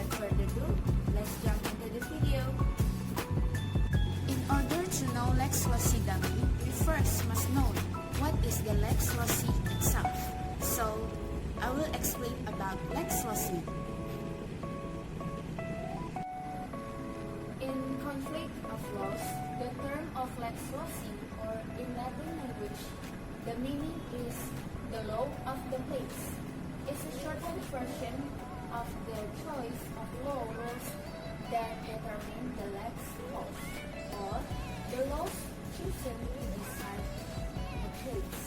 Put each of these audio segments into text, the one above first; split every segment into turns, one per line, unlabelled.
without further ado, let's jump into the video. In order to know Lex Loci Damni, we first must know what is the Lex Loci itself. So, I will explain about Lex Loci. In conflict of laws, the term of Lex Loci, or in Latin language, the meaning is the law of the place. It's a shortened version of the choice of law rules that determine the lex laws, or the laws chosen to decide the case.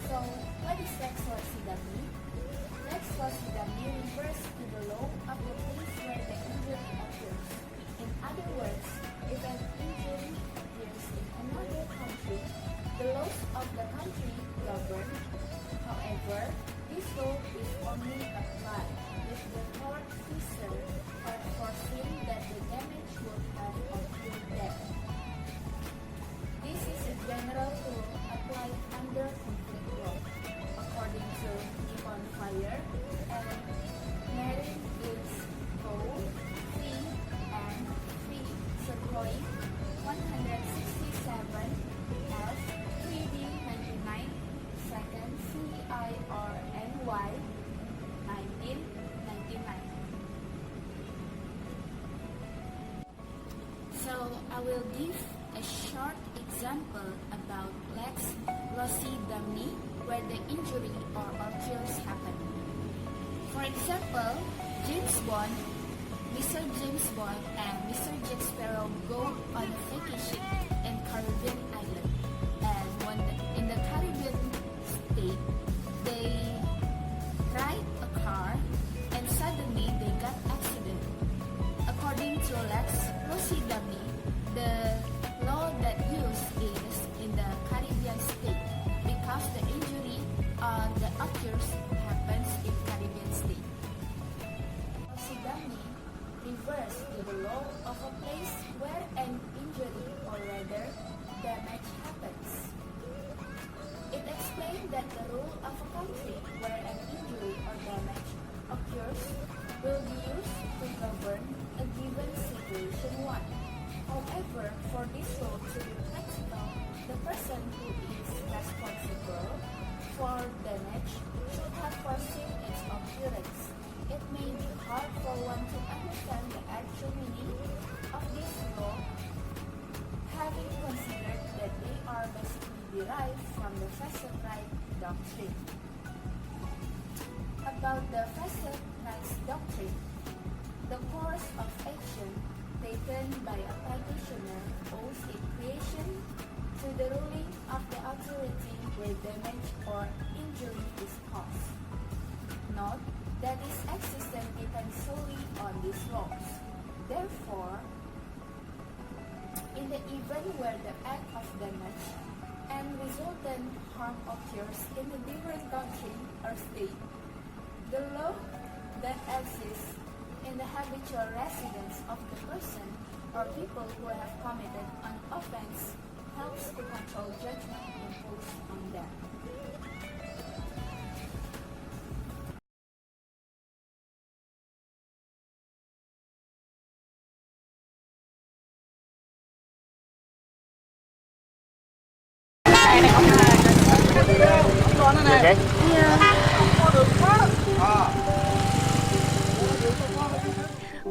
So, what is Lex Loci Damni? Lex Loci Damni refers to the law of the place where the injury occurs. In other words, if an injury appears in another country, the laws of the country govern. However, this law is only applied if the court officer had foreseen that the damage would have occurred there. This is a general rule applied under conflict law, according to Nippon Fire and Marine Its Code 3 and 3 Sukhoi 167 F 3D 99 second CIRNY 1999. So I will give a short example about Lex Loci Damni where the injury or occurs happen. For example, Mr. James Bond and Mr. Jack Sparrow go on a vacation in Caribbean island, and when in the Caribbean state, they ride a car and suddenly they got accident. According to Lex Loci Damni, the law that used is in the Caribbean state because the injury that occurs happens in Caribbean state. Loci Damni refers to the law of a place where an injury or rather damage happens. It explains that the rule of a country where an injury or damage occurs will be used to govern a given situation 1. However, for this law to be practical, the person who is responsible for damage should have foreseen its occurrence. It may be hard for one to understand the actual meaning of this law, having considered that they are basically derived from the facet right doctrine. About the facet rights doctrine, the course of action taken by a practitioner owes its creation to the ruling of the authority where damage or injury is caused. Note that its existence depends solely on these laws. Therefore, in the event where the act of damage and resultant harm occurs in a different country or state, the law that exists in the habitual residence of the person or people who have committed an offense helps to control judgment imposed on them.
Okay?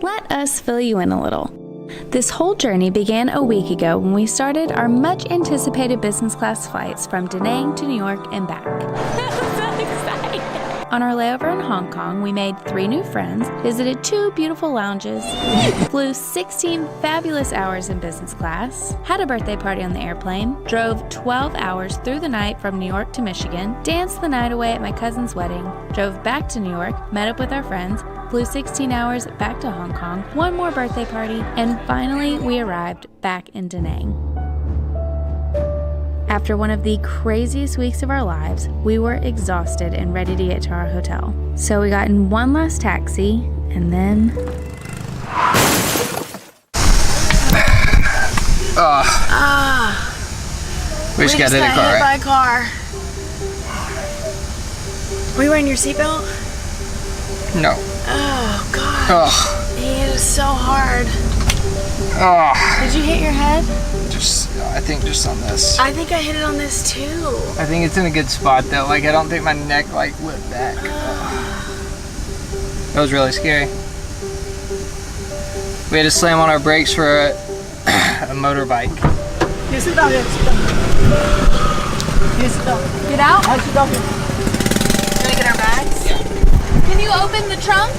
Let us fill you in a little. This whole journey began a week ago when we started our much anticipated business class flights from Da Nang to New York and back. So exciting! On our layover in Hong Kong, we made 3 new friends, visited 2 beautiful lounges, flew 16 fabulous hours in business class, had a birthday party on the airplane, drove 12 hours through the night from New York to Michigan, danced the night away at my cousin's wedding, drove back to New York, met up with our friends, flew 16 hours back to Hong Kong, 1 more birthday party, and finally we arrived back in Da Nang. After one of the craziest weeks of our lives, we were exhausted and ready to get to our hotel. So we got in one last taxi, and then...
We just got in a car,
hit by
right?
a car. Were you wearing your seatbelt?
No.
Oh God.
Oh,
It is so hard.
oh.
Did you hit your head?
I think just on this.
I think I hit it on this too.
I think it's in a good spot though. Like I don't think my neck like whipped back. That was really scary. We had to slam on our brakes for a motorbike.
Here, sit down here. Sit down. Here, sit down.
Get out.
Sit down here.
Can we get our bags? Yeah. Can you open the trunk?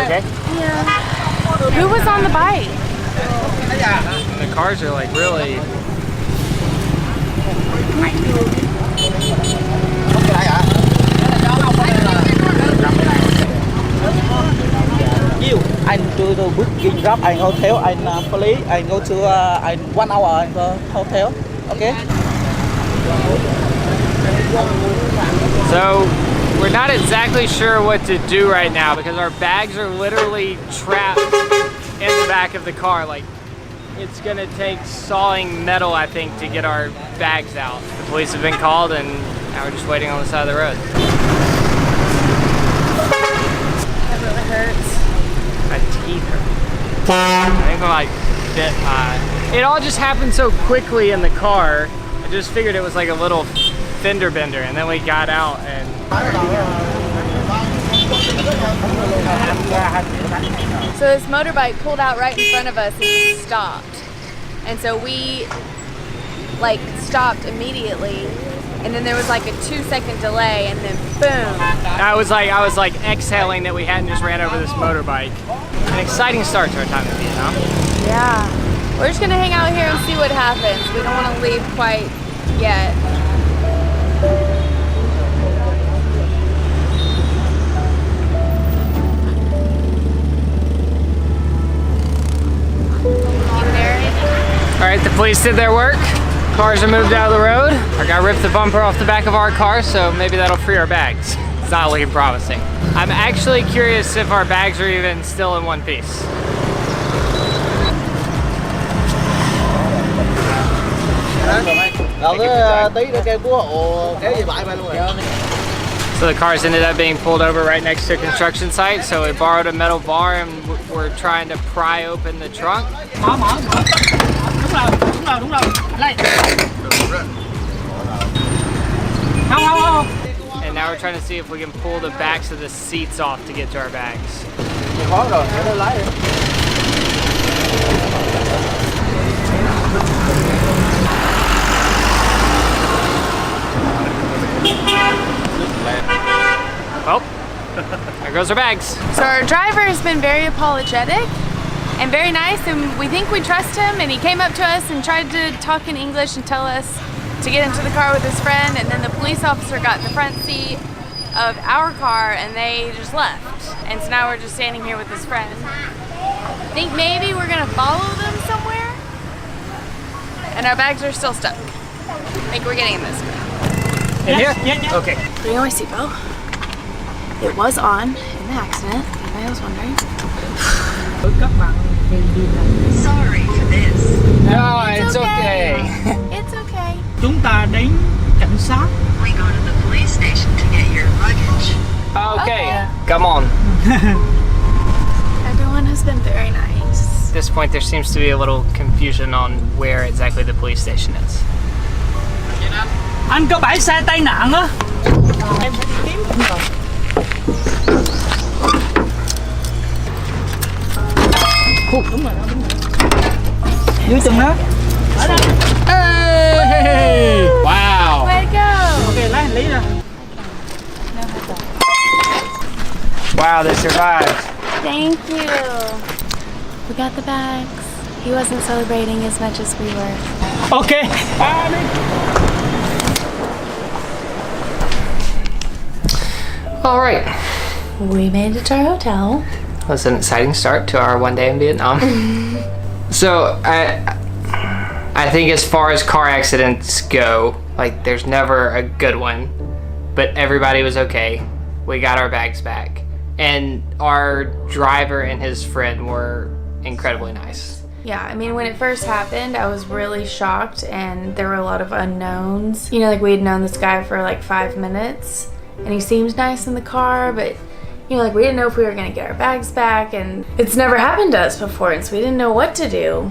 Okay.
Yeah. Who was on the bike?
The cars are like really.
You, anh do the booking drop anh hotel, anh police, anh go to anh 1 hour anh go hotel. Okay.
So we're not exactly sure what to do right now because our bags are literally trapped in the back of the car. Like it's gonna take sawing metal, I think, to get our bags out. The police have been called and now we're just waiting on the side of the road.
That really hurts.
My teeth hurt. I think I like bit my. It all just happened so quickly in the car. I just figured it was like a little fender bender, and then we got out and.
So this motorbike pulled out right in front of us and just stopped. And so we like stopped immediately. And then there was like a 2-second delay and then boom.
I was like exhaling that we hadn't just ran over this motorbike. An exciting start to our time in Vietnam.
Yeah. We're just gonna hang out here and see what happens. We don't want to leave quite yet.
All right, the police did their work. Cars are moved out of the road. Our guy ripped the bumper off the back of our car, so maybe that'll free our bags. It's not looking promising. I'm actually curious if our bags are even still in one piece. So the cars ended up being pulled over right next to a construction site, so we borrowed a metal bar and we're trying to pry open the trunk. And now we're trying to see if we can pull the backs of the seats off to get to our bags. Well, there goes our bags.
So our driver has been very apologetic and very nice, and we think we trust him, and he came up to us and tried to talk in English and tell us to get into the car with his friend, and then the police officer got in the front seat of our car and they just left. And so now we're just standing here with his friend. I think maybe we're gonna follow them somewhere, and our bags are still stuck. I think we're getting in this way.
In here? Okay.
Bring on my seatbelt. It was on in the accident, if anybody was wondering.
Sorry for this.
No, it's okay.
It's okay.
Chúng ta đến cảnh sát.
We go to the police station to get your luggage.
Okay, come on.
Everyone has been very nice.
At this point, there seems to be a little confusion on where exactly the police station is.
Anh có bãi xe tai nạn á. Em phải đi kiếm cũng rồi. Đúng rồi, đúng rồi. Dưới chân đó. Ở đây.
Hey! Wow!
Way to go!
Ok, lấy hành lý ra.
Wow, they survived.
Thank you. We got the bags. He wasn't celebrating as much as we were.
Ok.
All right.
We made it to our hotel.
It was an exciting start to our one day in Vietnam. So I think as far as car accidents go, like there's never a good one, but everybody was okay. We got our bags back. And our driver and his friend were incredibly nice.
Yeah, I mean, when it first happened, I was really shocked, and there were a lot of unknowns. You know, like, we had known this guy for like 5 minutes, and he seemed nice in the car, but, you know, like, we didn't know if we were gonna get our bags back, and it's never happened to us before, and so we didn't know what to do.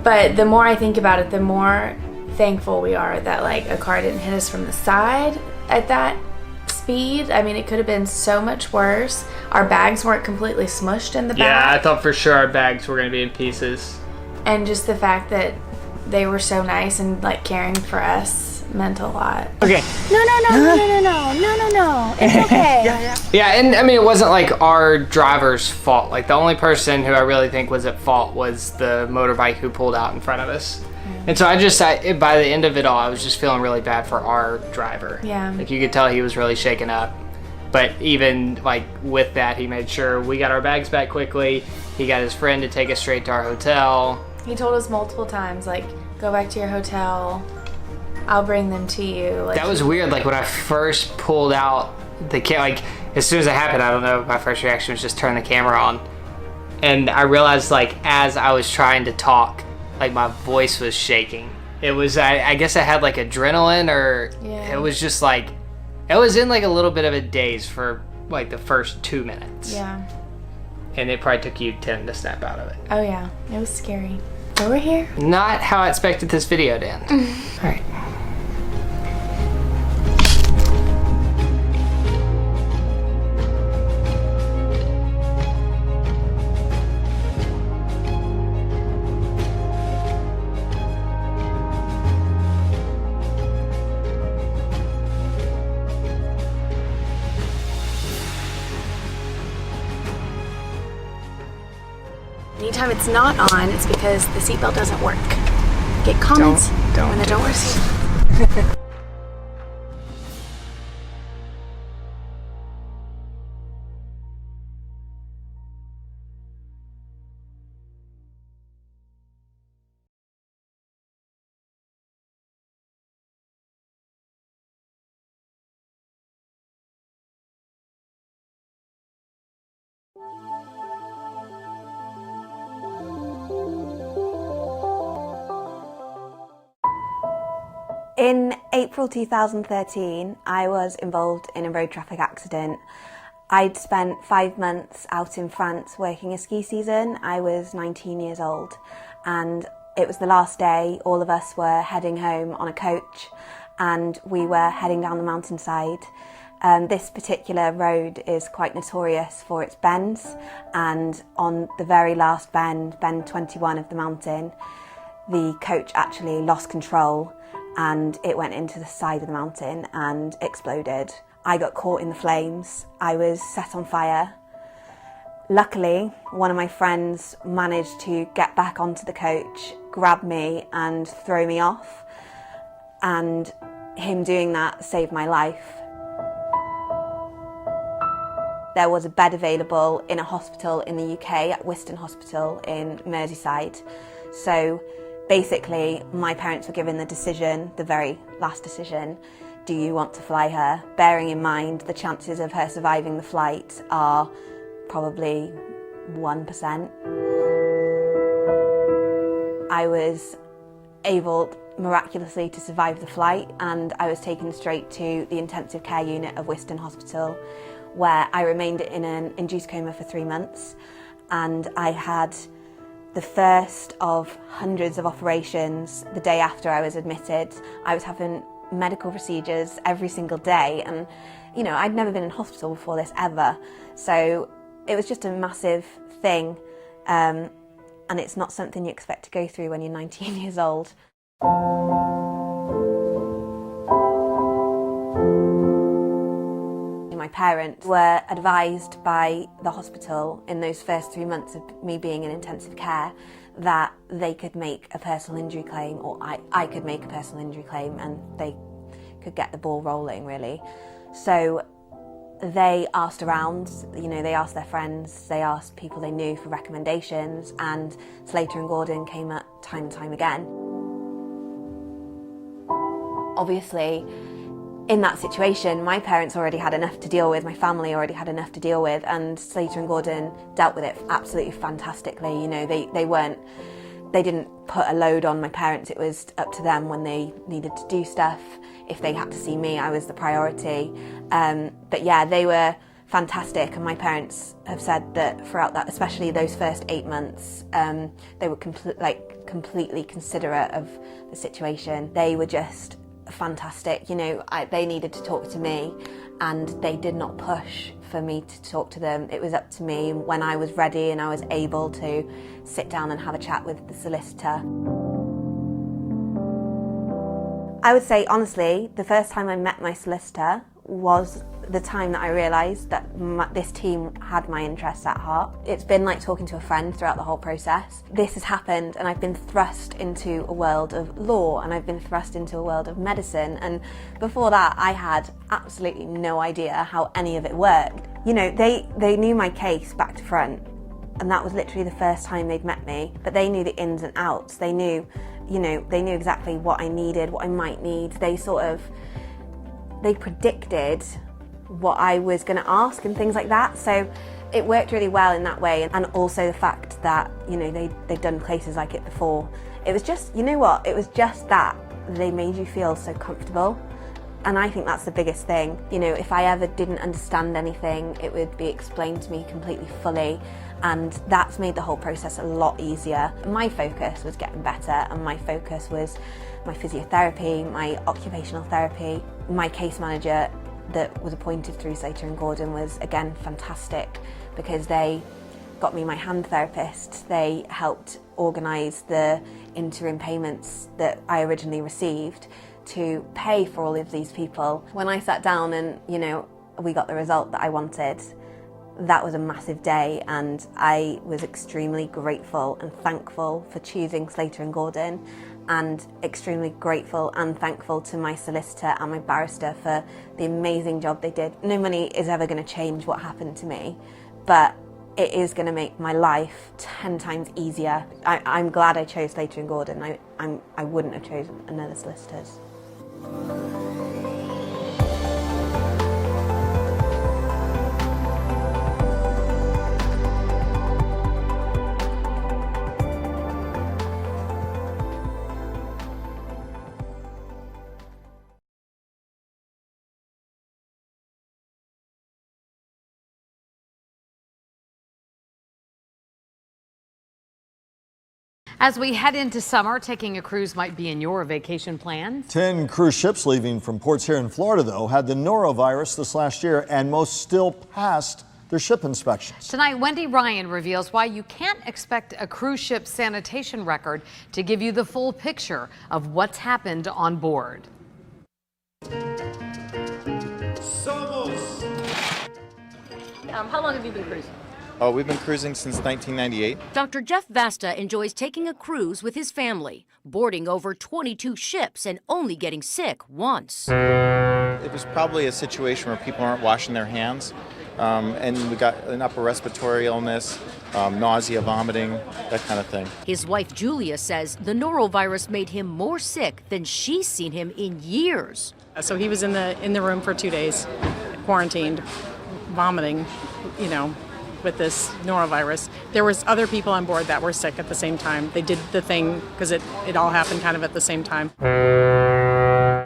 But the more I think about it, the more thankful we are that, like, a car didn't hit us from the side at that speed. I mean, it could have been so much worse. Our bags weren't completely smushed in the back.
Yeah, I thought for sure our bags were gonna be in pieces.
And just the fact that they were so nice and like caring for us meant a lot.
Okay.
No. It's okay.
Yeah, and I mean, it wasn't like our driver's fault. Like, the only person who I really think was at fault was the motorbike who pulled out in front of us. And so by the end of it all, I was just feeling really bad for our driver.
Yeah.
Like, you could tell he was really shaken up. But even like with that, he made sure we got our bags back quickly. He got his friend to take us straight to our hotel.
He told us multiple times, like, go back to your hotel. I'll bring them to you. Like,
That was weird. Like, when I first pulled out the camera, like, as soon as it happened, I don't know, my first reaction was just turn the camera on. And I realized, like, as I was trying to talk, like, my voice was shaking. It was, I guess I had, like, adrenaline, or
Yeah.
it was just, like, it was in, like, a little bit of a daze for, like, the first 2 minutes.
Yeah.
And it probably took you 10 to snap out of it.
Oh yeah. It was scary. But we're here.
Not how I expected this video to end. All right.
Anytime it's not on, it's because the seatbelt doesn't work. Get comments
Don't
when I
do
don't wear
this.
seatbelt.
In April 2013, I was involved in a road traffic accident. I'd spent 5 months out in France working a ski season. I was 19 years old, and it was the last day. All of us were heading home on a coach, and we were heading down the mountainside. This particular road is quite notorious for its bends, and on the very last bend, bend 21 of the mountain, the coach actually lost control and it went into the side of the mountain and exploded. I got caught in the flames. I was set on fire. Luckily, one of my friends managed to get back onto the coach, grab me and throw me off, and him doing that saved my life. There was a bed available in a hospital in the UK, at Wiston Hospital in Merseyside. So basically, my parents were given the decision, the very last decision, do you want to fly her? Bearing in mind the chances of her surviving the flight are probably 1%. I was able miraculously to survive the flight, and I was taken straight to the intensive care unit of Wiston Hospital, where I remained in an induced coma for 3 months, and I had the first of hundreds of operations the day after I was admitted. I was having medical procedures every single day, and you know, I'd never been in hospital before this ever, so it was just a massive thing, and it's not something you expect to go through when you're 19 years old. My parents were advised by the hospital in those first 3 months of me being in intensive care that they could make a personal injury claim, or I could make a personal injury claim, and they could get the ball rolling, really. So they asked around, you know, they asked their friends, they asked people they knew for recommendations, and Slater and Gordon came up time and time again. Obviously, in that situation, my parents already had enough to deal with, my family already had enough to deal with, and Slater and Gordon dealt with it absolutely fantastically. You know, they didn't put a load on my parents. It was up to them when they needed to do stuff. If they had to see me, I was the priority. But yeah, they were fantastic, and my parents have said that throughout that, especially those first 8 months, they were completely considerate of the situation. They were just fantastic. You know, they needed to talk to me, and they did not push for me to talk to them. It was up to me when I was ready and I was able to sit down and have a chat with the solicitor. I would say, honestly, the first time I met my solicitor was the time that I realised that this team had my interests at heart. It's been like talking to a friend throughout the whole process. This has happened, and I've been thrust into a world of law, and I've been thrust into a world of medicine, and before that I had absolutely no idea how any of it worked. You know, they knew my case back to front, and that was literally the first time they'd met me, but they knew the ins and outs. They knew, you know, they knew exactly what I needed, what I might need. They predicted what I was going to ask and things like that. So it worked really well in that way. And also the fact that, you know, they'd done cases like it before. It was just, you know what, it was just that they made you feel so comfortable. And I think that's the biggest thing. You know, if I ever didn't understand anything, it would be explained to me completely fully. And that's made the whole process a lot easier. My focus was getting better, and my focus was my physiotherapy, my occupational therapy. My case manager that was appointed through Slater and Gordon was, again, fantastic, because they got me my hand therapist. They helped organise the interim payments that I originally received to pay for all of these people. When I sat down and, you know, we got the result that I wanted, that was a massive day, and I was extremely grateful and thankful for choosing Slater and Gordon, and extremely grateful and thankful to my solicitor and my barrister for the amazing job they did. No money is ever going to change what happened to me, but it is going to make my life 10 times easier. I'm glad I chose Slater and Gordon. I wouldn't have chosen another solicitor's.
As we head into summer, taking a cruise might be in your vacation plans.
10 cruise ships leaving from ports here in Florida, though, had the norovirus this last year, and most still passed their ship inspections.
Tonight, Wendy Ryan reveals why you can't expect a cruise ship sanitation record to give you the full picture of what's happened on board.
How long have you been cruising?
Oh, we've been cruising since 1998.
Dr. Jeff Vasta enjoys taking a cruise with his family, boarding over 22 ships and only getting sick once.
It was probably a situation where people aren't washing their hands, and we got an upper respiratory illness, nausea, vomiting, that kind of thing.
His wife Julia says the norovirus made him more sick than she's seen him in years.
So he was in the room for 2 days, quarantined, vomiting, you know, with this norovirus. There was other people on board that were sick at the same time. They did the thing because it all happened kind of at the same time.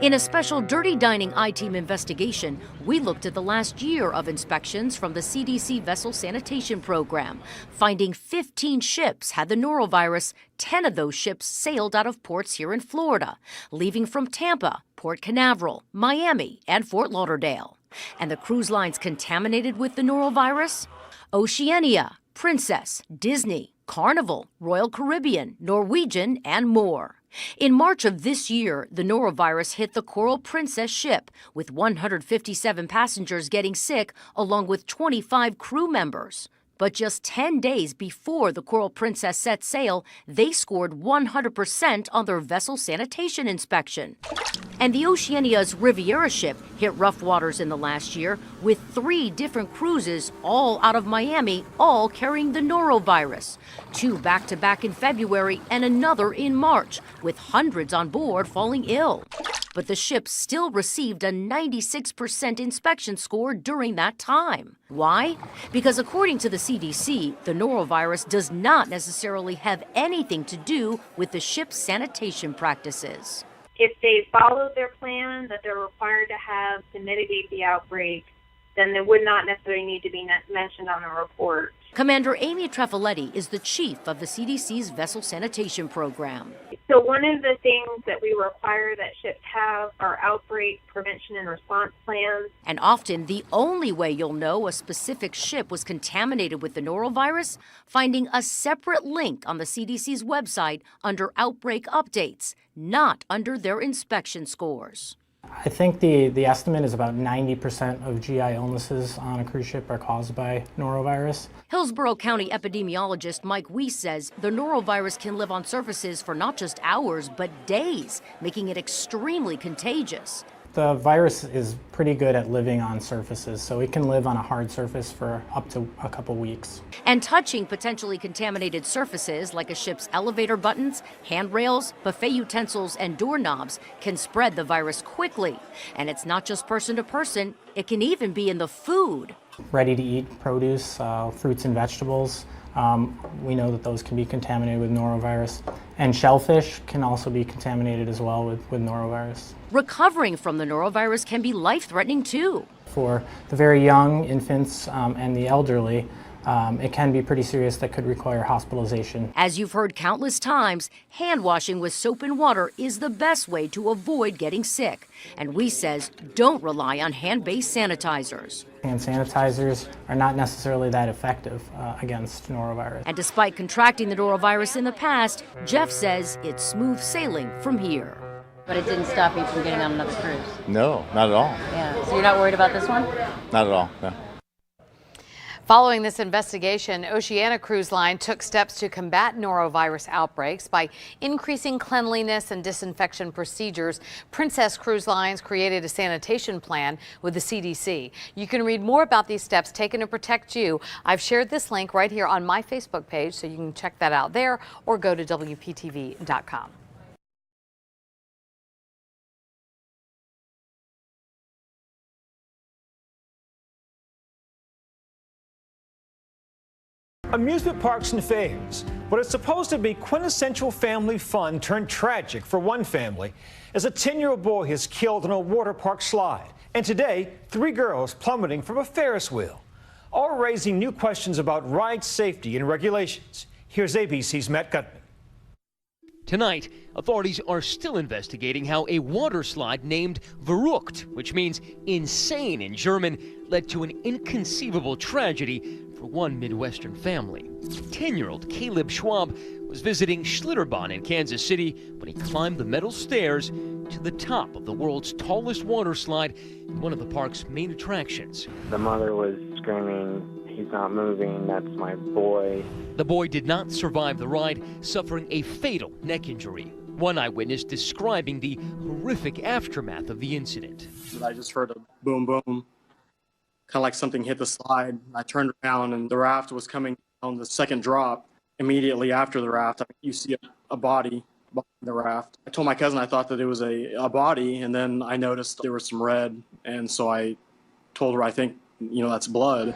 In a special Dirty Dining I-Team investigation, we looked at the last year of inspections from the CDC Vessel Sanitation Program, finding 15 ships had the norovirus. 10 of those ships sailed out of ports here in Florida, leaving from Tampa, Port Canaveral, Miami, and Fort Lauderdale. And the cruise lines contaminated with the norovirus? Oceania, Princess, Disney, Carnival, Royal Caribbean, Norwegian, and more. In March of this year, the norovirus hit the Coral Princess ship, with 157 passengers getting sick, along with 25 crew members. But just 10 days before the Coral Princess set sail, they scored 100% on their vessel sanitation inspection. And the Oceania's Riviera ship hit rough waters in the last year, with 3 different cruises, all out of Miami, all carrying the norovirus. 2 back-to-back in February and another in March, with hundreds on board falling ill. but the ship still received a 96% inspection score during that time. Why? Because according to the CDC, the norovirus does not necessarily have anything to do with the ship's sanitation practices.
If they followed their plan that they're required to have to mitigate the outbreak, then they would not necessarily need to be mentioned on the report.
Commander Amy Trefaletti is the chief of the CDC's vessel sanitation program.
So one of the things that we require that ships have are outbreak prevention and response plans.
And often the only way you'll know a specific ship was contaminated with the norovirus, finding a separate link on the CDC's website under outbreak updates, not under their inspection scores.
I think the estimate is about 90% of GI illnesses on a cruise ship are caused by norovirus.
Hillsborough County epidemiologist Mike Weiss says the norovirus can live on surfaces for not just hours, but days, making it extremely contagious.
The virus is pretty good at living on surfaces, so it can live on a hard surface for up to a couple weeks.
And touching potentially contaminated surfaces like a ship's elevator buttons, handrails, buffet utensils, and doorknobs can spread the virus quickly. And it's not just person to person, it can even be in the food.
Ready-to-eat produce, fruits and vegetables, we know that those can be contaminated with norovirus. And shellfish can also be contaminated as well with norovirus.
Recovering from the norovirus can be life-threatening too.
For the very young, infants, and the elderly, it can be pretty serious that could require hospitalization.
As you've heard countless times, hand washing with soap and water is the best way to avoid getting sick. And Weiss says don't rely on hand-based sanitizers.
Hand sanitizers are not necessarily that effective against norovirus.
And despite contracting the norovirus in the past, Jeff says it's smooth sailing from here.
But it didn't stop you from getting on another cruise?
No, not at all.
Yeah, so you're not worried about this one?
Not at all, no.
Following this investigation, Oceania Cruise Line took steps to combat norovirus outbreaks by increasing cleanliness and disinfection procedures. Princess Cruise Lines created a sanitation plan with the CDC. You can read more about these steps taken to protect you. I've shared this link right here on my Facebook page, so you can check that out there or go to WPTV.com.
Amusement parks and fairs. What is supposed to be quintessential family fun turned tragic for one family as a 10-year-old boy is killed on a water park slide. And today, 3 girls plummeting from a Ferris wheel, all raising new questions about ride safety and regulations. Here's ABC's Matt Gutman.
Tonight, authorities are still investigating how a water slide named Verrückt, which means insane in German, led to an inconceivable tragedy for one Midwestern family. 10-year-old Caleb Schwab was visiting Schlitterbahn in Kansas City when he climbed the metal stairs to the top of the world's tallest water slide, one of the park's main attractions.
The mother was screaming, "He's not moving, that's my boy."
The boy did not survive the ride, suffering a fatal neck injury. One eyewitness describing the horrific aftermath of the incident.
I just heard a boom, boom, kind of like something hit the slide. I turned around and the raft was coming on the second drop. Immediately after the raft, you see a body behind the raft. I told my cousin I thought that it was a body, and then I noticed there was some red, and so I told her I think, that's blood.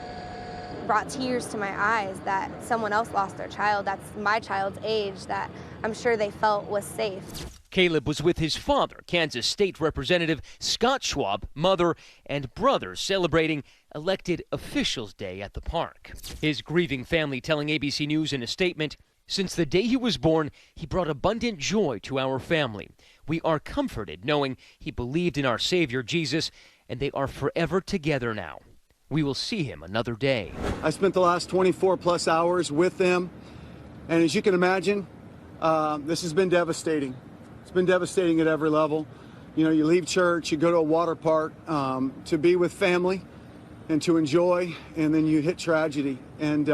Brought tears to my eyes that someone else lost their child. That's my child's age that I'm sure they felt was safe.
Caleb was with his father, Kansas State Representative Scott Schwab, mother, and brothers celebrating Elected Officials Day at the park. His grieving family telling ABC News in a statement, "Since the day he was born, he brought abundant joy to our family. We are comforted knowing he believed in our Savior Jesus, and they are forever together now. We will see him another day."
I spent the last 24 plus hours with them, and as you can imagine, this has been devastating. It's been devastating at every level. You leave church, you go to a water park to be with family and to enjoy, and then you hit tragedy. And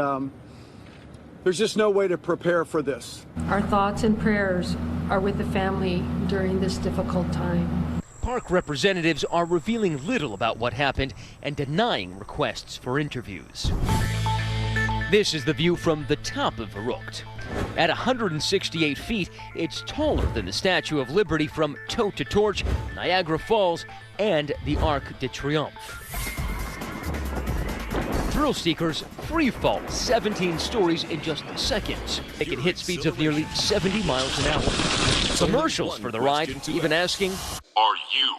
there's just no way to prepare for this.
Our thoughts and prayers are with the family during this difficult time.
Park representatives are revealing little about what happened and denying requests for interviews. This is the view from the top of Verrückt. At 168 feet, it's taller than the Statue of Liberty from Tote to Torch, Niagara Falls, and the Arc de Triomphe. Thrill seekers free fall 17 stories in just seconds. They can hit speeds of nearly 70 miles an hour. Commercials for the ride even asking,
"Are you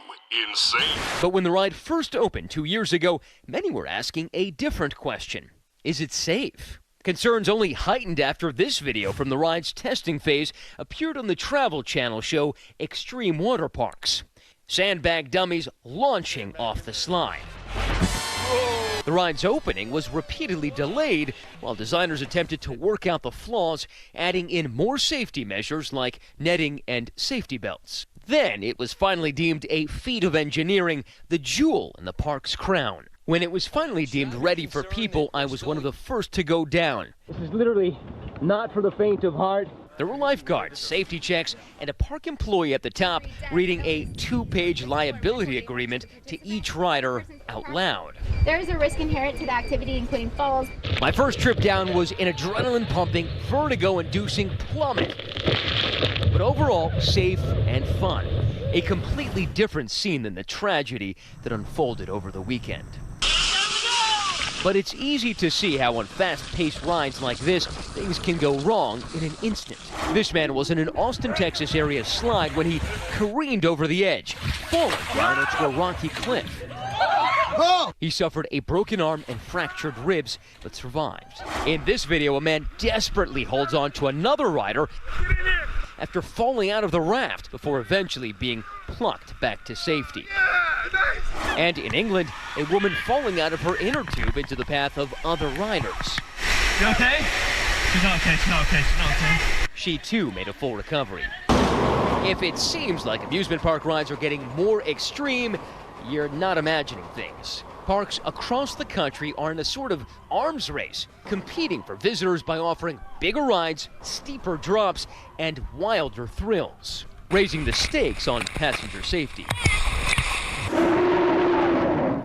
insane?"
But when the ride first opened 2 years ago, many were asking a different question. Is it safe? Concerns only heightened after this video from the ride's testing phase appeared on the Travel Channel show Extreme Water Parks. Sandbag dummies launching off the slide. The ride's opening was repeatedly delayed while designers attempted to work out the flaws, adding in more safety measures like netting and safety belts. Then it was finally deemed a feat of engineering, the jewel in the park's crown. When it was finally deemed ready for people, I was one of the first to go down.
This is literally not for the faint of heart.
There were lifeguards, safety checks, and a park employee at the top reading a 2-page liability agreement to each rider out loud.
There is a risk inherent to the activity, including falls.
My first trip down was an adrenaline-pumping, vertigo-inducing plummet. But overall, safe and fun. A completely different scene than the tragedy that unfolded over the weekend. But it's easy to see how on fast-paced rides like this, things can go wrong in an instant. This man was in an Austin, Texas area slide when he careened over the edge, falling down into a rocky cliff. He suffered a broken arm and fractured ribs, but survived. In this video, a man desperately holds on to another rider after falling out of the raft before eventually being plucked back to safety. And in England, a woman falling out of her inner tube into the path of other riders.
You okay? She's not okay, she's not okay, she's not okay.
She too made a full recovery. If it seems like amusement park rides are getting more extreme, you're not imagining things. Parks across the country are in a sort of arms race, competing for visitors by offering bigger rides, steeper drops, and wilder thrills, raising the stakes on passenger safety.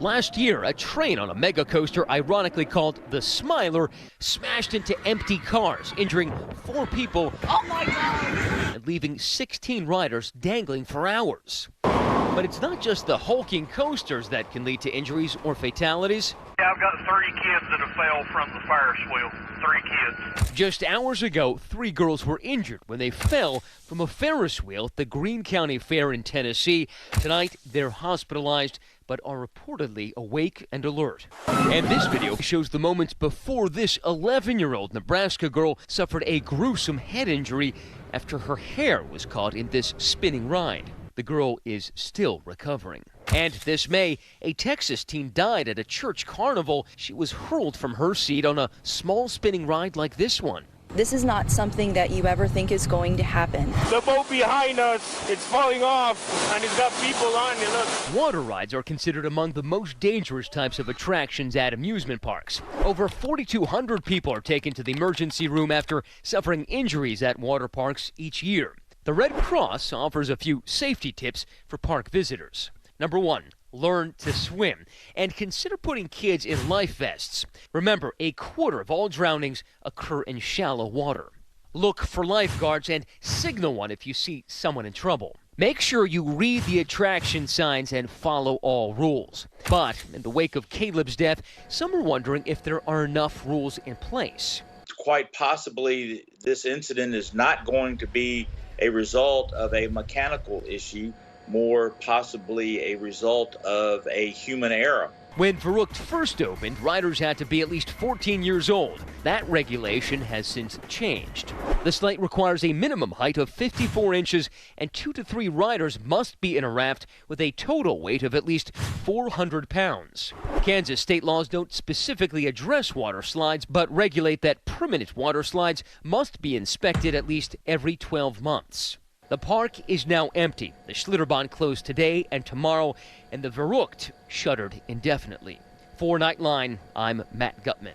Last year, a train on a mega coaster, ironically called the Smiler, smashed into empty cars, injuring 4 people and leaving 16 riders dangling for hours. But it's not just the hulking coasters that can lead to injuries or fatalities.
Yeah, I've got 3 kids that have fell from the Ferris wheel. 3 kids.
Just hours ago, 3 girls were injured when they fell from a Ferris wheel at the Greene County Fair in Tennessee. Tonight, they're hospitalized, but are reportedly awake and alert. And this video shows the moments before this 11-year-old Nebraska girl suffered a gruesome head injury after her hair was caught in this spinning ride. The girl is still recovering. And this May, a Texas teen died at a church carnival. She was hurled from her seat on a small spinning ride like this one.
This is not something that you ever think is going to happen.
The boat behind us, it's falling off, and it's got people on it, look.
Water rides are considered among the most dangerous types of attractions at amusement parks. Over 4,200 people are taken to the emergency room after suffering injuries at water parks each year. The Red Cross offers a few safety tips for park visitors. Number 1, learn to swim and consider putting kids in life vests. Remember, 1/4 of all drownings occur in shallow water. Look for lifeguards and signal one if you see someone in trouble. Make sure you read the attraction signs and follow all rules. But in the wake of Caleb's death, some are wondering if there are enough rules in place.
Quite possibly, this incident is not going to be a result of a mechanical issue, more possibly a result of a human error.
When Verrückt first opened, riders had to be at least 14 years old. That regulation has since changed. The slate requires a minimum height of 54 inches, and 2 to 3 riders must be in a raft with a total weight of at least 400 pounds. Kansas state laws don't specifically address water slides, but regulate that permanent water slides must be inspected at least every 12 months. The park is now empty. The Schlitterbahn closed today and tomorrow, and the Verrückt shuttered indefinitely. For Nightline, I'm Matt Gutman.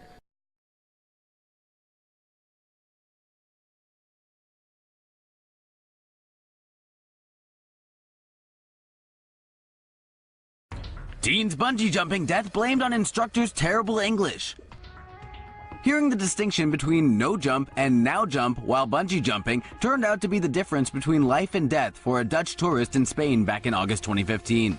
Teens bungee jumping death blamed on instructor's terrible English.
Hearing the distinction between no jump and now jump while bungee jumping turned out to be the difference between life and death for a Dutch tourist in Spain back in August 2015.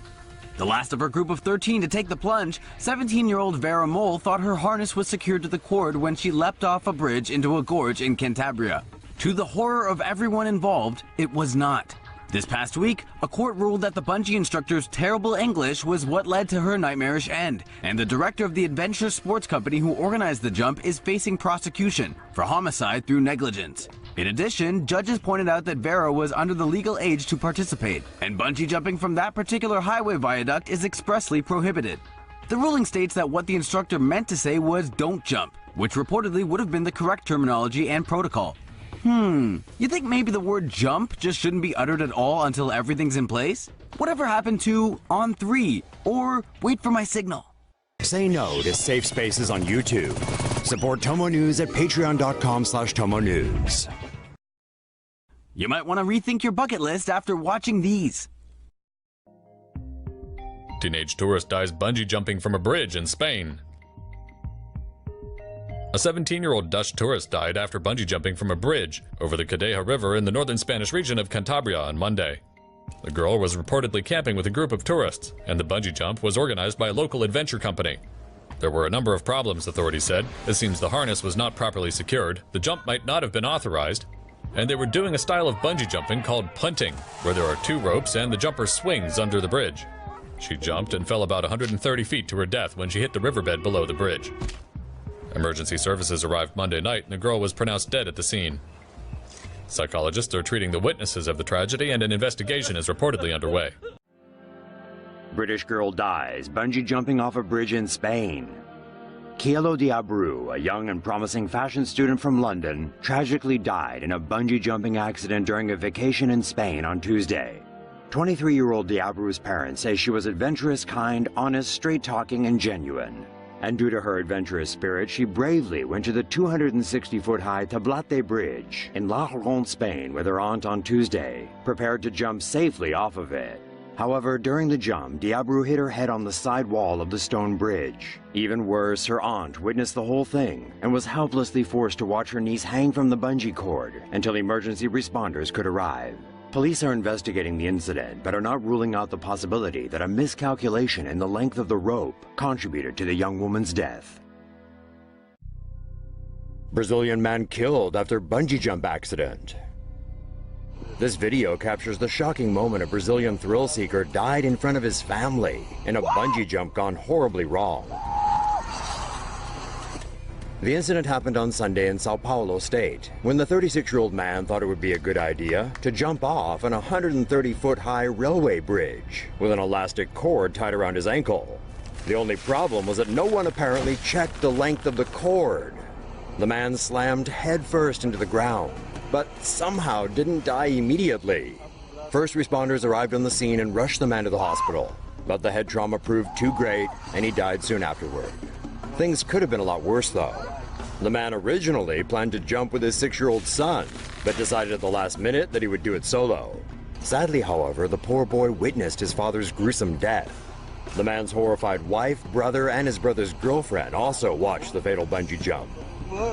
The last of her group of 13 to take the plunge, 17-year-old Vera Mole thought her harness was secured to the cord when she leapt off a bridge into a gorge in Cantabria. To the horror of everyone involved, it was not. This past week, a court ruled that the bungee instructor's terrible English was what led to her nightmarish end, and the director of the adventure sports company who organized the jump is facing prosecution for homicide through negligence. In addition, judges pointed out that Vera was under the legal age to participate, and bungee jumping from that particular highway viaduct is expressly prohibited. The ruling states that what the instructor meant to say was "don't jump," which reportedly would have been the correct terminology and protocol. You think maybe the word jump just shouldn't be uttered at all until everything's in place? Whatever happened to on 3 or wait for my signal?
Say no to safe spaces on YouTube. Support Tomo News at patreon.com/Tomo News.
You might want to rethink your bucket list after watching these.
Teenage tourist dies bungee jumping from a bridge in Spain. A 17-year-old Dutch tourist died after bungee jumping from a bridge over the Cadeja River in the northern Spanish region of Cantabria on Monday. The girl was reportedly camping with a group of tourists, and the bungee jump was organized by a local adventure company. There were a number of problems, authorities said. It seems the harness was not properly secured, the jump might not have been authorized, and they were doing a style of bungee jumping called punting, where there are 2 ropes and the jumper swings under the bridge. She jumped and fell about 130 feet to her death when she hit the riverbed below the bridge. Emergency services arrived Monday night and the girl was pronounced dead at the scene. Psychologists are treating the witnesses of the tragedy and an investigation is reportedly underway.
British girl dies bungee jumping off a bridge in Spain. Cielo de Abreu, a young and promising fashion student from London, tragically died in a bungee jumping accident during a vacation in Spain on Tuesday. 23-year-old de Abreu's parents say she was adventurous, kind, honest, straight-talking, and genuine. And due to her adventurous spirit, she bravely went to the 260-foot-high Tablate Bridge in La Ronde, Spain, with her aunt on Tuesday, prepared to jump safely off of it. However, during the jump, de Abreu hit her head on the side wall of the stone bridge. Even worse, her aunt witnessed the whole thing and was helplessly forced to watch her niece hang from the bungee cord until emergency responders could arrive. Police are investigating the incident, but are not ruling out the possibility that a miscalculation in the length of the rope contributed to the young woman's death. Brazilian man killed after bungee jump accident. This video captures the shocking moment a Brazilian thrill seeker died in front of his family in a bungee jump gone horribly wrong. The incident happened on Sunday in Sao Paulo state, when the 36-year-old man thought it would be a good idea to jump off an 130-foot-high railway bridge with an elastic cord tied around his ankle. The only problem was that no one apparently checked the length of the cord. The man slammed headfirst into the ground, but somehow didn't die immediately. First responders arrived on the scene and rushed the man to the hospital, but the head trauma proved too great and he died soon afterward. Things could have been a lot worse, though. The man originally planned to jump with his 6-year-old son, but decided at the last minute that he would do it solo. Sadly, however, the poor boy witnessed his father's gruesome death. The man's horrified wife, brother, and his brother's girlfriend also watched the fatal bungee jump.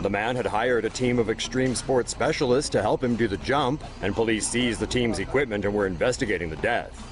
The man had hired a team of extreme sports specialists to help him do the jump, and police seized the team's equipment and were investigating the death.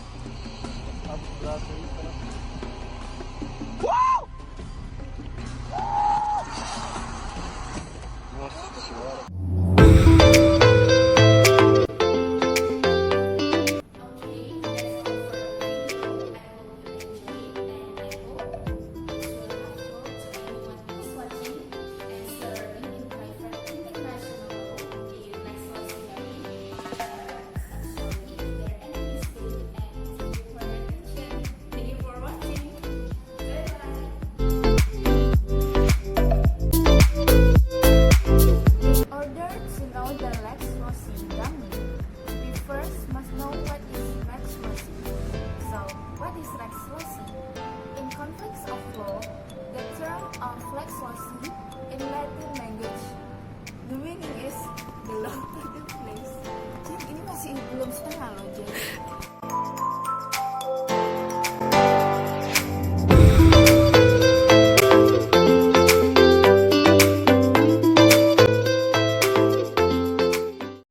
Lex Loci Damni, we first must know what is Lex Loci. So, what is Lex Loci? In conflicts of law, the term of Lex Loci in Latin language, the meaning is the law to the place. Ini masih belum setengah loh, jadi